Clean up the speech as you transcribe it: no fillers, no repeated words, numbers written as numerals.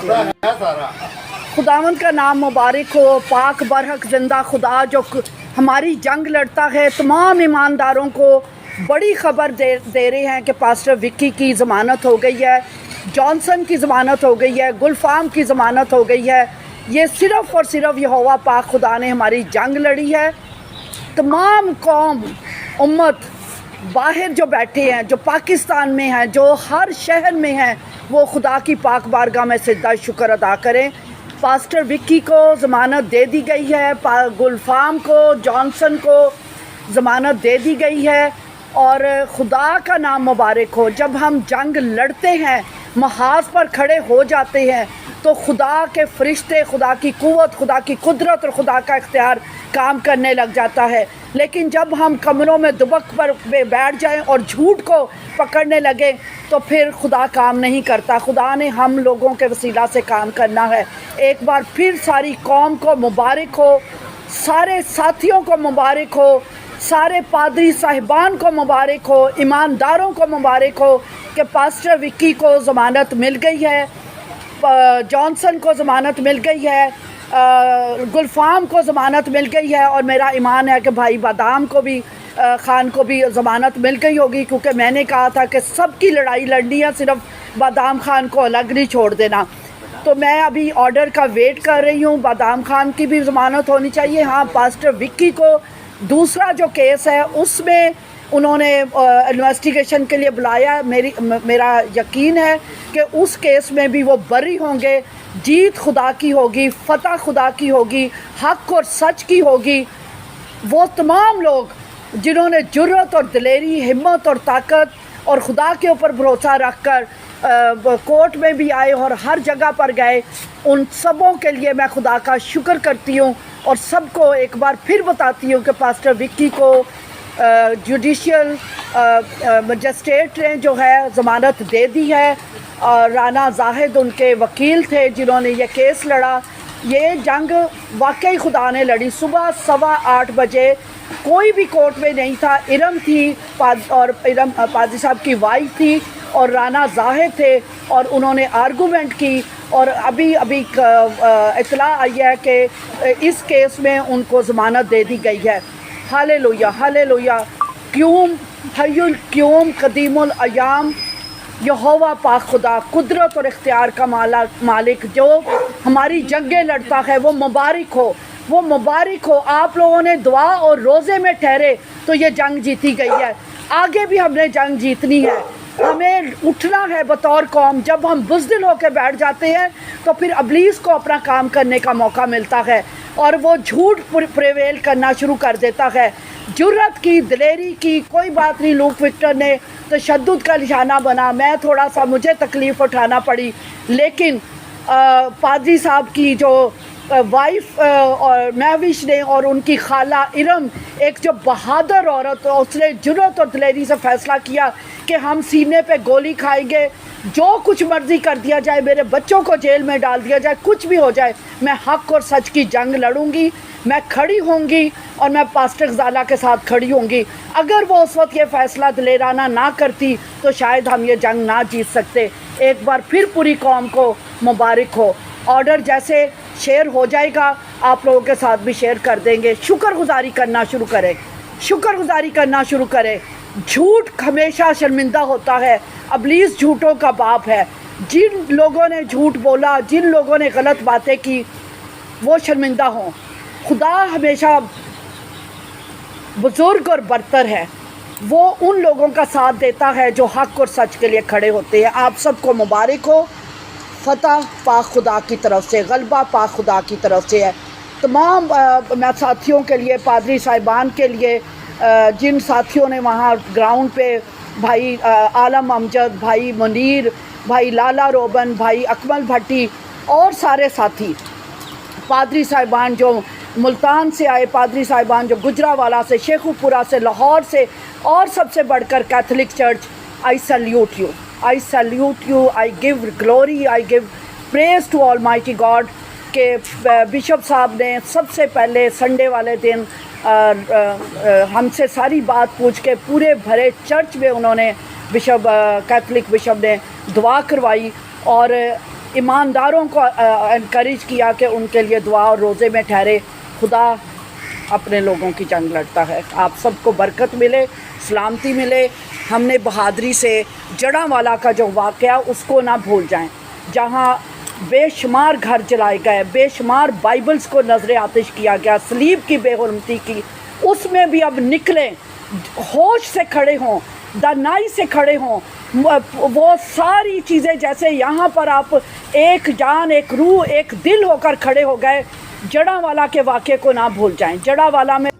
करते हैं। खुदावंद का नाम मुबारक हो। पाक बरहक ज़िंदा खुदा जो हमारी जंग लड़ता है, तमाम ईमानदारों को बड़ी ख़बर दे रहे हैं कि पास्टर विक्की की ज़मानत हो गई है, जॉनसन की ज़मानत हो गई है, गुलफाम की ज़मानत हो गई है। ये सिर्फ़ और सिर्फ यहोवा पाक खुदा ने हमारी जंग लड़ी है। तमाम कौम उम्मत बाहर जो बैठे हैं, जो पाकिस्तान में हैं, जो हर शहर में हैं, वो खुदा की पाक बारगाह में सिद्धा शुक्र अदा करें। पास्टर विक्की को ज़मानत दे दी गई है, गुलफाम को, जॉनसन को ज़मानत दे दी गई है और खुदा का नाम मुबारक हो। जब हम जंग लड़ते हैं, महाज पर खड़े हो जाते हैं, तो खुदा के फरिश्ते, खुदा की कुव्वत, खुदा की कुदरत और खुदा का इख्तियार काम करने लग जाता है। लेकिन जब हम कमरों में दुबक पर बैठ जाएं और झूठ को पकड़ने लगे तो फिर खुदा काम नहीं करता। खुदा ने हम लोगों के वसीला से काम करना है। एक बार फिर सारी कौम को मुबारक हो, सारे साथियों को मुबारक हो, सारे पादरी साहिबान को मुबारक हो, ईमानदारों को मुबारक हो कि पास्टर विक्की को ज़मानत मिल गई है, जॉनसन को ज़मानत मिल गई है, गुलफाम को ज़मानत मिल गई है और मेरा ईमान है कि भाई बादाम को भी, खान को भी ज़मानत मिल गई होगी, क्योंकि मैंने कहा था कि सबकी लड़ाई लड़नी है, सिर्फ बादाम खान को अलग नहीं छोड़ देना। तो मैं अभी ऑर्डर का वेट कर रही हूँ। बादाम खान की भी ज़मानत होनी चाहिए। हाँ, पास्टर विक्की को दूसरा जो केस है उसमें उन्होंने इन्वेस्टिगेशन के लिए बुलाया। मेरा यकीन है कि उस केस में भी वो बरी होंगे। जीत खुदा की होगी, फ़तह खुदा की होगी, हक़ और सच की होगी। वो तमाम लोग जिन्होंने जुर्रत और दिलेरी, हिम्मत और ताकत और खुदा के ऊपर भरोसा रख कर कोर्ट में भी आए और हर जगह पर गए, उन सबों के लिए मैं खुदा का शुक्र करती हूँ और सबको एक बार फिर बताती हूँ कि पास्टर विक्की को जुडिशियल मजिस्ट्रेट ने जो है ज़मानत दे दी है। और राना जाहिद उनके वकील थे जिन्होंने ये केस लड़ा। ये जंग वाकई खुदा ने लड़ी। सुबह 8:15 बजे कोई भी कोर्ट में नहीं था। इरम थी और इरम पादी साहब की वाइफ थी और राना जाहिद थे और उन्होंने आर्गूमेंट की और अभी इतला आई है कि इस केस में उनको ज़मानत दे दी गई है। Hallelujah, hallelujah. क्यूम हय्युल क्यूम कदीमुल अयाम यहोवा पाक खुदा, कुदरत और इख्तियार का मालिक जो हमारी जंगें लड़ता है, वो मुबारक हो, वो मुबारक हो। आप लोगों ने दुआ और रोज़े में ठहरे तो ये जंग जीती गई है। आगे भी हमने जंग जीतनी है। हमें उठना है बतौर कौम। जब हम बुज़दिल होकर बैठ जाते हैं तो फिर इब्लीस को अपना काम करने का मौका मिलता है और वो झूठ प्रेवेल करना शुरू कर देता है। जुर्रत की, दिलेरी की कोई बात नहीं। लूक विक्टर ने तशद्दुद का निशाना बना, मैं थोड़ा सा, मुझे तकलीफ़ उठाना पड़ी, लेकिन पादरी साहब की जो वाइफ और महविश ने और उनकी खाला इरम, एक जो बहादुर औरत, उसने जुर्रत और दिलेरी से फ़ैसला किया कि हम सीने पे गोली खाएंगे, जो कुछ मर्ज़ी कर दिया जाए, मेरे बच्चों को जेल में डाल दिया जाए, कुछ भी हो जाए, मैं हक़ और सच की जंग लड़ूंगी, मैं खड़ी होंगी और मैं पास्टर ज़ाला के साथ खड़ी होंगी। अगर वो उस वक्त ये फ़ैसला दिलेराना ना करती तो शायद हम ये जंग ना जीत सकते। एक बार फिर पूरी कौम को मुबारक हो। ऑर्डर जैसे शेयर हो जाएगा आप लोगों के साथ भी शेयर कर देंगे। शुक्रगुजारी करना शुरू करें, शुक्रगुजारी करना शुरू करें। झूठ हमेशा शर्मिंदा होता है। इब्लीस झूठों का बाप है। जिन लोगों ने झूठ बोला, जिन लोगों ने गलत बातें की, वो शर्मिंदा हों। खुदा हमेशा बुज़ुर्ग और बरतर है। वो उन लोगों का साथ देता है जो हक़ और सच के लिए खड़े होते हैं। आप सबको मुबारक हो। फ़तह पाक खुदा की तरफ से, गलबा पाक खुदा की तरफ से है। तमाम मैं साथियों के लिए, पादरी साहिबान के लिए, जिन साथियों ने वहाँ ग्राउंड पे, भाई आलम अमजद, भाई मुनीर, भाई लाला रोबन, भाई अकमल भट्टी और सारे साथी, पादरी साहिबान जो मुल्तान से आए, पादरी साहिबान जो गुजरावाला से, शेखुपुरा से, लाहौर से, और सबसे बढ़कर Catholic church, I salute you, I salute you, I give glory, I give praise to almighty God के बिशप साहब ने सबसे पहले संडे वाले दिन हमसे सारी बात पूछ के पूरे भरे चर्च में उन्होंने कैथोलिक बिशप ने दुआ करवाई और ایمانداروں کو انکریج کیا کہ ان کے لیے دعا اور روزے میں ٹھہرے. خدا اپنے لوگوں کی جنگ لڑتا ہے. آپ سب کو برکت ملے, سلامتی ملے. ہم نے بہادری سے جڑاں والا کا جو واقعہ اس کو نہ بھول جائیں, جہاں بے شمار گھر جلائے گئے, بے شمار بائبلز کو نظر آتش کیا گیا, صلیب کی بے حرمتی کی. اس میں بھی اب نکلیں, ہوش سے کھڑے ہوں, دانائی سے کھڑے ہوں. وہ ساری چیزیں جیسے یہاں پر آپ ایک جان, ایک روح, ایک دل ہو کر کھڑے ہو گئے, جڑاں والا کے واقعے کو نہ بھول جائیں. جڑاں والا میں